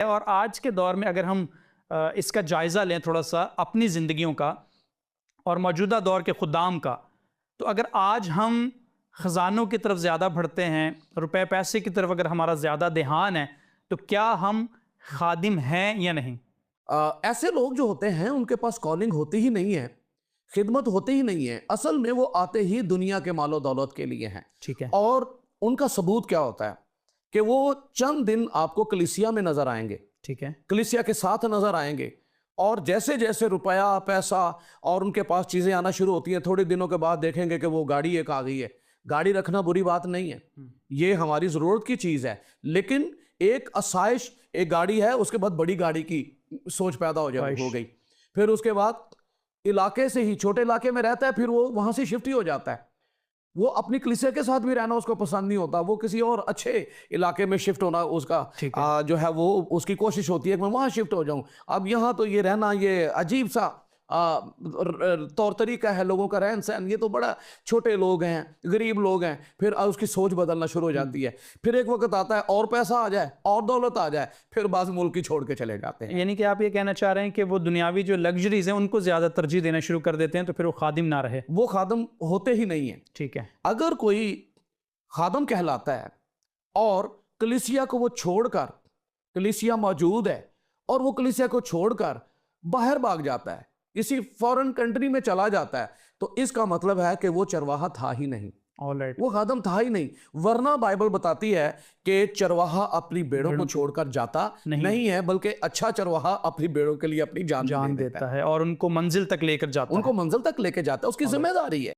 और आज के दौर में अगर हम इसका जायज़ा लें थोड़ा सा अपनी ज़िंदगियों का और मौजूदा दौर के खुदाम का, तो अगर आज हम ख़जानों की तरफ ज़्यादा बढ़ते हैं, रुपए पैसे की तरफ अगर हमारा ज़्यादा ध्यान है, तो क्या हम खादिम हैं या नहीं? ऐसे लोग जो होते हैं उनके पास कॉलिंग होती ही नहीं है, खिदमत होती ही नहीं है। असल में वो आते ही दुनिया के मालो दौलत के लिए हैं। ठीक है। और उनका सबूत क्या होता है कि वो चंद दिन आपको कलीसिया में नजर आएंगे, ठीक है। कलीसिया के साथ नजर आएंगे, और जैसे जैसे रुपया पैसा और उनके पास चीजें आना शुरू होती हैं, थोड़े दिनों के बाद देखेंगे कि वो गाड़ी एक आ गई है। गाड़ी रखना बुरी बात नहीं है, ये हमारी जरूरत की चीज है, लेकिन एक आसाइश, एक गाड़ी है, उसके बाद बड़ी गाड़ी की सोच पैदा हो गई। फिर उसके बाद इलाके से ही, छोटे इलाके में रहता है, फिर वो वहां से शिफ्ट ही हो जाता है। वो अपनी कलीसिया के साथ भी रहना उसको पसंद नहीं होता, वो किसी और अच्छे इलाके में शिफ्ट होना उसका जो है वो उसकी कोशिश होती है कि मैं वहां शिफ्ट हो जाऊं। अब यहाँ तो ये रहना, ये अजीब सा तौर तरीका है लोगों का, रहन सहन, ये तो बड़ा छोटे लोग हैं, गरीब लोग हैं। फिर उसकी सोच बदलना शुरू हो जाती है। फिर एक वक्त आता है और पैसा आ जाए और दौलत आ जाए, फिर बाज़ मुल्क ही छोड़ के चले जाते हैं। यानी कि आप ये कहना चाह रहे हैं कि वो दुनियावी जो लग्जरीज हैं उनको ज़्यादा तरजीह देना शुरू कर देते हैं, तो फिर वो खादिम ना रहे। वो खादम होते ही नहीं है। ठीक है। अगर कोई खादम कहलाता है और कलीसिया को वो छोड़कर, कलीसिया मौजूद है और वो कलीसिया को छोड़कर बाहर भाग जाता है, किसी फॉरेन कंट्री में चला जाता है, तो इसका मतलब है कि वो चरवाहा था ही नहीं। ऑलराइट। वो खादम था ही नहीं। वरना बाइबल बताती है कि चरवाहा अपनी भेड़ों को छोड़कर जाता नहीं है, बल्कि अच्छा चरवाहा अपनी भेड़ों के लिए अपनी जान देता है और उनको मंजिल तक लेकर जाता है। उनको मंजिल तक लेकर जाता है, उसकी जिम्मेदारी है।